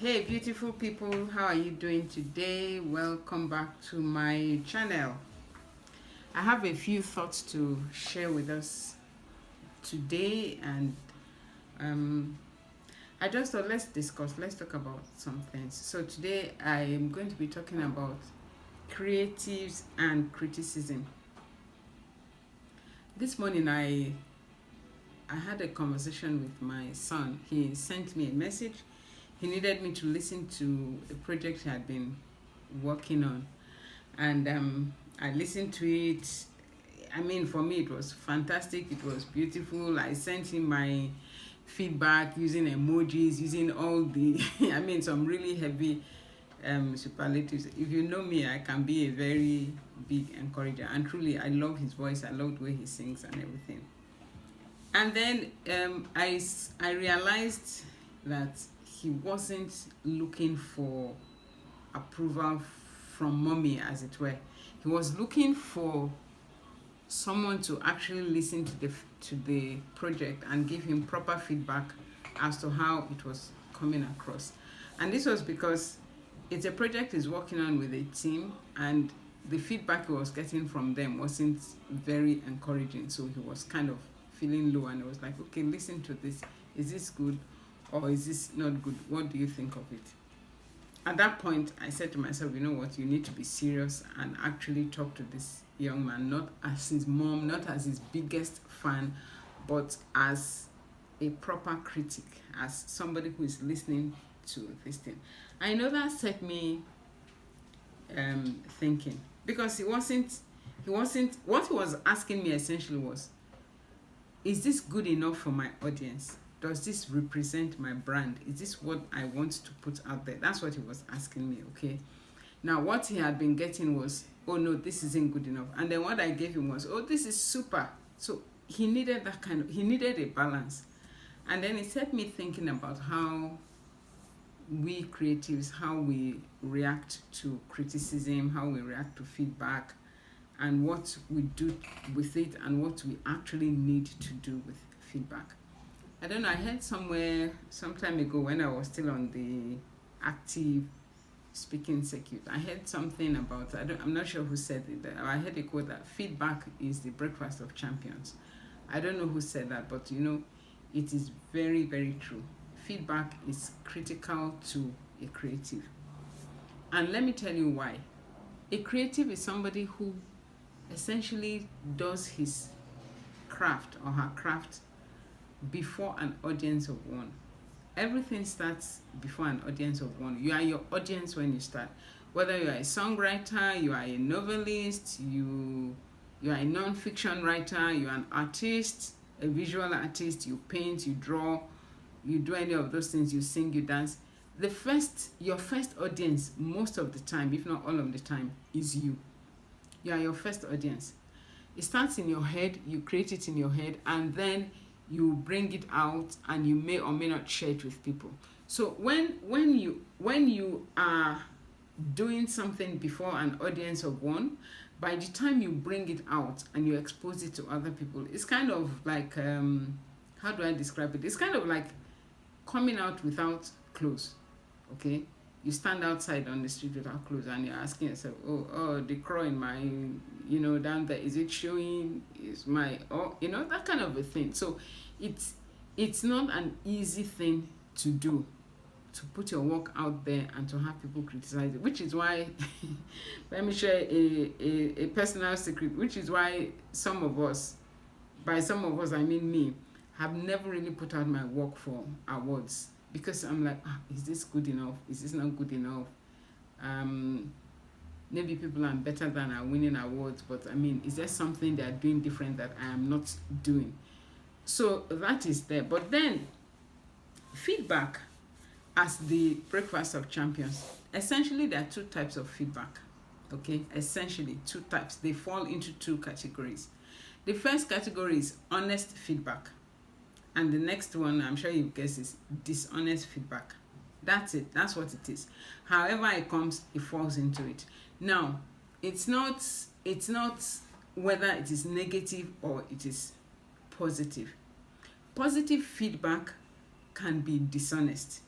Hey beautiful people, how are you doing today? Welcome back to my channel. I have a few thoughts to share with us today, and um, I just thought let's talk about some things. So today I am going to be talking about creatives and criticism. This morning I had a conversation with my son. He sent me a message. He needed me to listen to a project he had been working on, and I listened to it. I mean, for me, it was fantastic. It was beautiful. I sent him my feedback using emojis, using all the, I mean, some really heavy superlatives. If you know me, I can be a very big encourager, and truly, I love his voice. I love the way he sings and everything. And then I realized that he wasn't looking for approval from mommy, as it were. He was looking for someone to actually listen to the project and give him proper feedback as to how it was coming across. And this was because it's a project he's working on with a team, and the feedback he was getting from them wasn't very encouraging. So he was kind of feeling low, and I was like, okay, listen to this. Is this good or is this not good? What do you think of it? At that point, I said to myself, you know what, you need to be serious and actually talk to this young man, not as his mom, not as his biggest fan, but as a proper critic, as somebody who is listening to this thing. I know that set me thinking, because what he was asking me essentially was, is this good enough for my audience? Does this represent my brand? Is this what I want to put out there? That's what he was asking me, okay? Now, what he had been getting was, oh no, this isn't good enough. And then what I gave him was, oh, this is super. So he needed he needed a balance. And then it set me thinking about how we creatives, how we react to criticism, how we react to feedback, and what we do with it, and what we actually need to do with feedback. I don't know, I heard somewhere some time ago when I was still on the active speaking circuit, I heard something about, I'm not sure who said it, I heard a quote that feedback is the breakfast of champions. I don't know who said that, but you know, it is very, very true. Feedback is critical to a creative. And let me tell you why. A creative is somebody who essentially does his craft or her craft before an audience of one. Everything starts before an audience of one. You are your audience when you start. Whether you are a songwriter, you are a novelist, you are a non-fiction writer, you are an artist, a visual artist, you paint, you draw, you do any of those things, you sing, you dance. Your first audience, most of the time, if not all of the time, is you. You are your first audience. It starts in your head, you create it in your head, and then you bring it out, and you may or may not share it with people. So when you are doing something before an audience of one, by the time you bring it out and you expose it to other people, it's kind of like how do I describe it? It's kind of like coming out without clothes. Okay, you stand outside on the street without clothes, and you're asking yourself, oh, the crow in my, down there, is it showing? Is my, that kind of a thing. So it's not an easy thing to do, to put your work out there and to have people criticize it, which is why let me share a personal secret, which is why some of us, by some of us I mean me, have never really put out my work for awards, because I'm like, is this good enough? Is this not good enough? Maybe people I'm better than are winning awards, but I mean, is there something they're doing different that I am not doing? So that is there. But then feedback as the breakfast of champions, essentially there are two types of feedback. Okay, essentially two types. They fall into two categories. The first category is honest feedback, and the next one, I'm sure you guess, is dishonest feedback. That's it. That's what it is. However it comes, it falls into it. Now, it's not whether it is negative or it is positive. Positive feedback can be dishonest.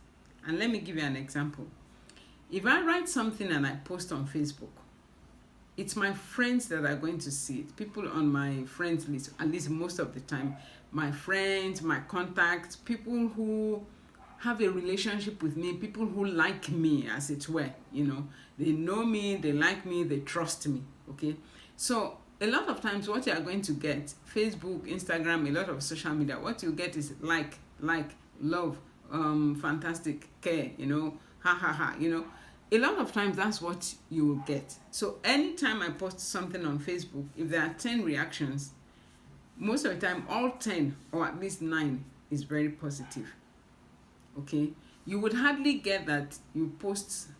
And let me give you an example. If I write something and I post on Facebook, it's my friends that are going to see it. People on my friends list, at least most of the time, my friends, my contacts, people who have a relationship with me, people who like me, as it were, they know me, they like me, they trust me. Okay, so a lot of times what you are going to get, Facebook, Instagram, a lot of social media, what you get is like, love, fantastic, care, ha ha ha, a lot of times that's what you will get. So anytime I post something on Facebook, if there are 10 reactions, most of the time all 10 or at least 9 is very positive. Okay, you would hardly get that you post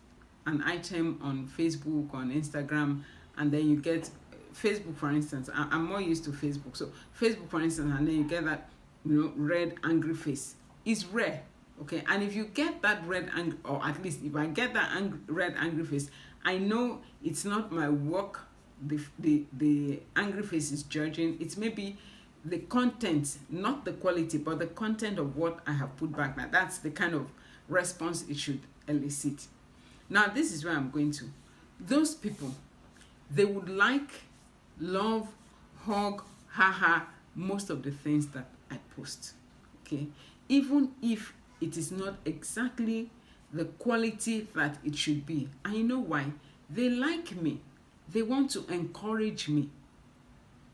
an item on Facebook, on Instagram, and then you get Facebook, for instance. I'm more used to Facebook. So Facebook, for instance, and then you get that red angry face. It's rare. Okay, and if you get that red angry, or at least if I get that red angry face, I know it's not my work the angry face is judging. It's maybe the content, not the quality, but the content of what I have put back. Now that's the kind of response it should elicit. Now this is where I'm going to. Those people, they would like, love, hug, haha, most of the things that I post. Okay, even if it is not exactly the quality that it should be. And you know why? They like me. They want to encourage me.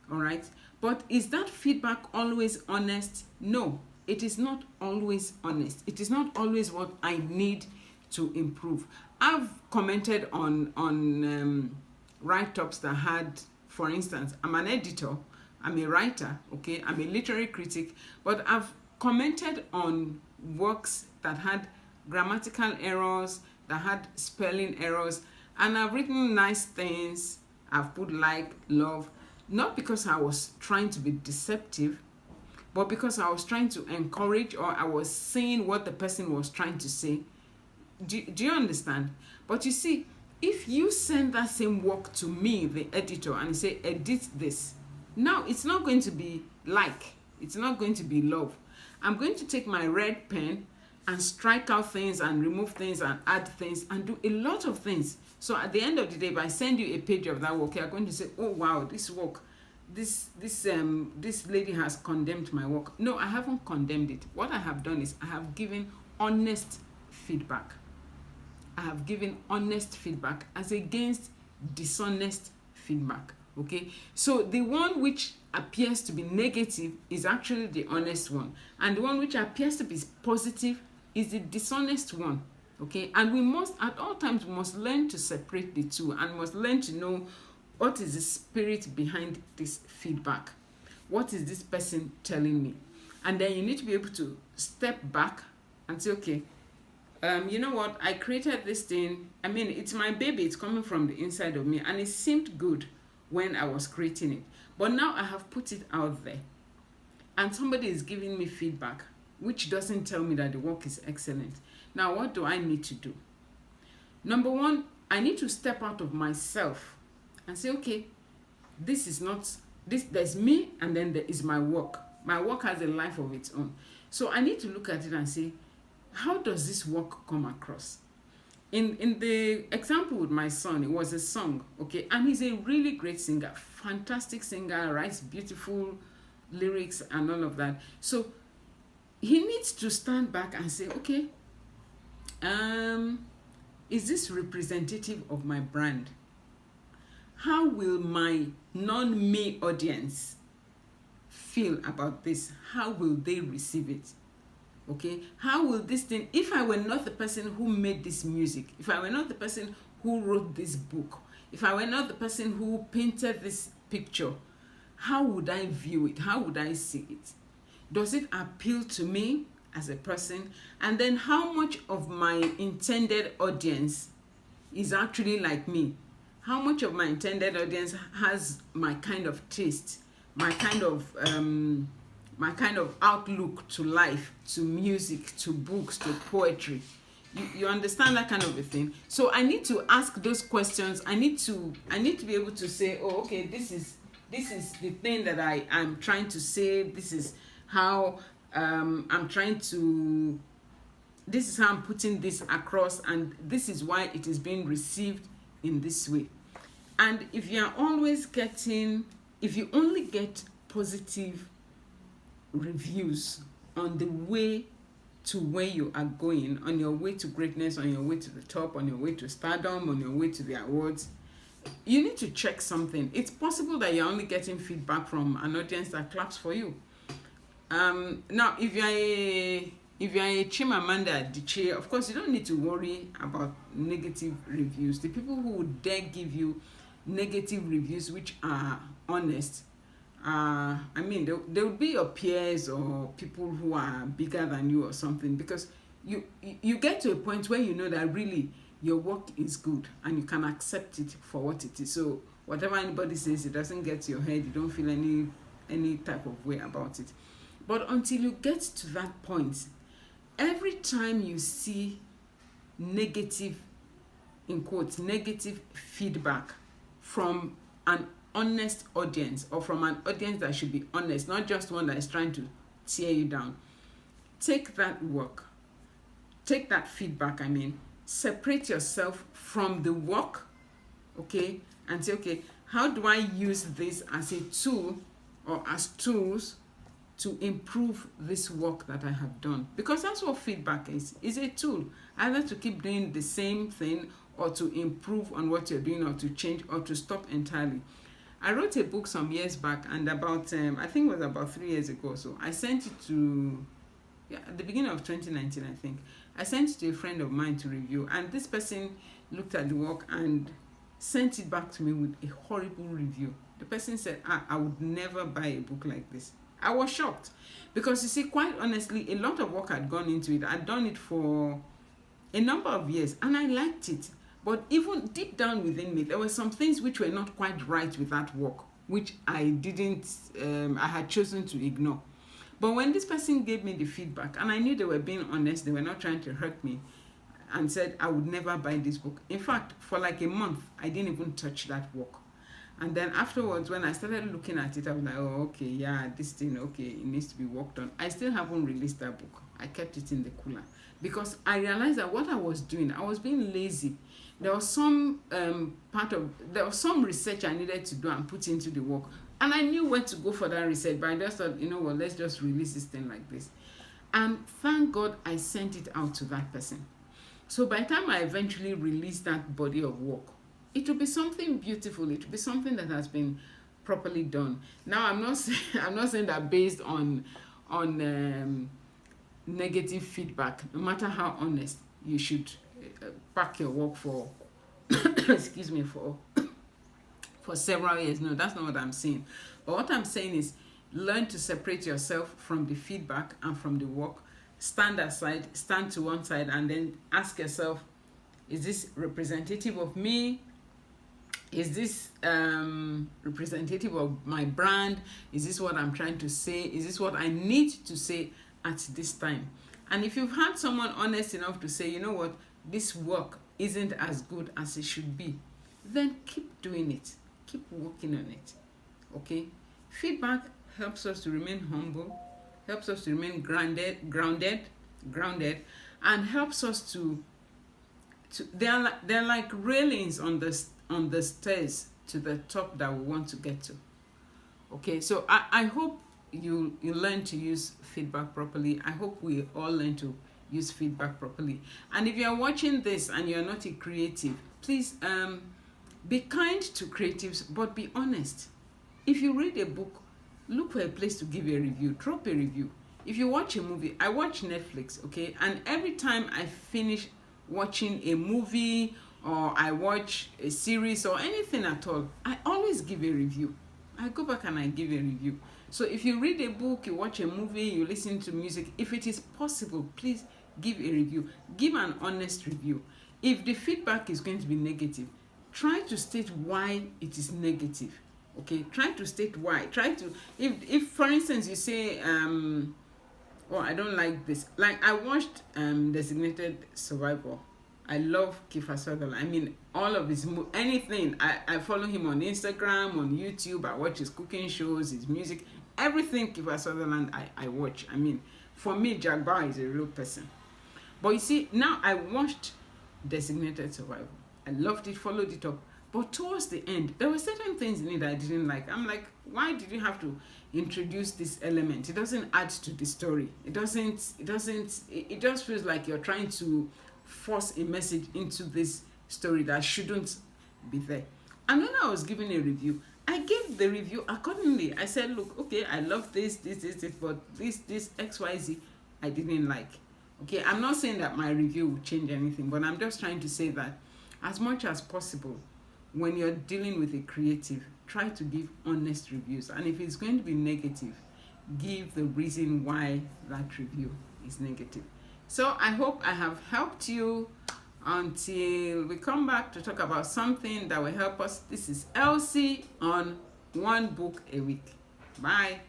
All right? But is that feedback always honest? No, it is not always honest. It is not always what I need to improve. I've commented on write-ups that had, for instance, I'm an editor, I'm a writer, okay? I'm a literary critic, but I've commented on works that had grammatical errors, that had spelling errors, and I've written nice things. I've put like, love, not because I was trying to be deceptive, but because I was trying to encourage, or I was saying what the person was trying to say. Do you understand? But you see, if you send that same work to me, the editor, and say, edit this, now it's not going to be like, it's not going to be love. I'm going to take my red pen and strike out things and remove things and add things and do a lot of things. So at the end of the day, if I send you a page of that work, you're going to say, oh wow, this work, this lady has condemned my work. No, I haven't condemned it. What I have done is I have given honest feedback. I have given honest feedback as against dishonest feedback. Okay, so the one which appears to be negative is actually the honest one, and the one which appears to be positive is the dishonest one. Okay, and we must, at all times, we must learn to separate the two, and must learn to know what is the spirit behind this feedback. What is this person telling me? And then you need to be able to step back and say, okay, you know what, I created this thing. I mean, it's my baby, it's coming from the inside of me, and it seemed good when I was creating it. But now I have put it out there, and somebody is giving me feedback, which doesn't tell me that the work is excellent. Now, what do I need to do? Number one, I need to step out of myself and say, okay, this is not, there's me, and then there is my work. My work has a life of its own. So I need to look at it and say, how does this work come across? In the example with my son, it was a song, okay? And he's a really great singer, fantastic singer, writes beautiful lyrics and all of that. So he needs to stand back and say, okay, is this representative of my brand? How will my non-me audience feel about this? How will they receive it? Okay, how will this thing, if I were not the person who made this music, if I were not the person who wrote this book, if I were not the person who painted this picture, how would I view it? How would I see it? Does it appeal to me as a person? And then how much of my intended audience is actually like me? How much of my intended audience has my kind of taste, my kind of outlook to life, to music, to books, to poetry? You understand that kind of a thing? So I need to ask those questions. I need to be able to say, oh, okay, this is the thing that I am trying to say. This is how I'm trying to this is how I'm putting this across, and this is why it is being received in this way. And if you only get positive reviews on the way to where you are going, on your way to greatness, on your way to the top, on your way to stardom, on your way to the awards, you need to check something. It's possible that you're only getting feedback from an audience that claps for you. Now, if you're a Chimamanda Adichie, of course, you don't need to worry about negative reviews. The people who would dare give you negative reviews which are honest, they would be your peers or people who are bigger than you or something, because you get to a point where you know that really your work is good and you can accept it for what it is. So whatever anybody says, it doesn't get to your head. You don't feel any type of way about it. But until you get to that point, every time you see negative, in quotes, negative feedback from an honest audience, or from an audience that should be honest, not just one that is trying to tear you down, take that feedback, separate yourself from the work, okay, and say, okay, how do I use this as a tool, or as tools, to improve this work that I have done? Because that's what feedback is a tool, either to keep doing the same thing, or to improve on what you're doing, or to change, or to stop entirely. I wrote a book some years back, and about I think it was about 3 years ago, so I sent it to, at the beginning of 2019, I think. I sent it to a friend of mine to review, and this person looked at the work and sent it back to me with a horrible review. The person said, I would never buy a book like this. I was shocked, because you see, quite honestly, a lot of work had gone into it. I'd done it for a number of years, and I liked it. But even deep down within me, there were some things which were not quite right with that work, which I had chosen to ignore. But when this person gave me the feedback, and I knew they were being honest, they were not trying to hurt me, and said I would never buy this book. In fact, for like a month, I didn't even touch that work. And then afterwards, when I started looking at it, I was like, oh, okay, yeah, this thing, okay, it needs to be worked on. I still haven't released that book. I kept it in the cooler, because I realized that what I was doing, I was being lazy. There was some research I needed to do and put into the work, and I knew where to go for that research, but I just thought, you know what, let's just release this thing like this. And thank God I sent it out to that person. So by the time I eventually released that body of work, it will be something beautiful. It will be something that has been properly done. Now, I'm not saying that based on negative feedback, no matter how honest, you should pack your work for excuse me, for several years. No, that's not what I'm saying. But what I'm saying is, learn to separate yourself from the feedback and from the work. Stand aside, stand to one side, and then ask yourself, is this representative of me? Is this representative of my brand? Is this what I'm trying to say? Is this what I need to say at this time? And if you've had someone honest enough to say, you know what, this work isn't as good as it should be, then keep doing it. Keep working on it. Okay? Feedback helps us to remain humble, helps us to remain grounded, and helps us to they're like railings on the stairs to the top that we want to get to. Okay, so I hope you learn to use feedback properly. I hope we all learn to use feedback properly. And if you're watching this and you're not a creative, please be kind to creatives, but be honest. If you read a book, look for a place to give a review. Drop a review. If you watch a movie, I watch Netflix, okay? And every time I finish watching a movie, or I watch a series, or anything at all, I always give a review. I go back and I give a review. So if you read a book, you watch a movie, you listen to music, if it is possible, please give a review. Give an honest review. If the feedback is going to be negative, try to state why it is negative. Okay, try to state why. Try to, if for instance you say, oh, I don't like this. Like, I watched Designated Survivor. I love Kiefer Sutherland. I mean, all of his anything. I follow him on Instagram, on YouTube. I watch his cooking shows, his music, everything Kiefer Sutherland I watch. I mean, for me, Jack Bauer is a real person. But you see, now I watched Designated Survival. I loved it, followed it up. But towards the end, there were certain things in it that I didn't like. I'm like, why did you have to introduce this element? It doesn't add to the story. It just feels like you're trying to force a message into this story that shouldn't be there. And when I was giving a review, I gave the review accordingly. I said, look, okay, I love this, but this XYZ I didn't like. Okay, I'm not saying that my review will change anything, but I'm just trying to say that as much as possible, when you're dealing with a creative, try to give honest reviews. And if it's going to be negative, give the reason why that review is negative. So I hope I have helped you. Until we come back to talk about something that will help us. This is Elsie on One Book a Week. Bye.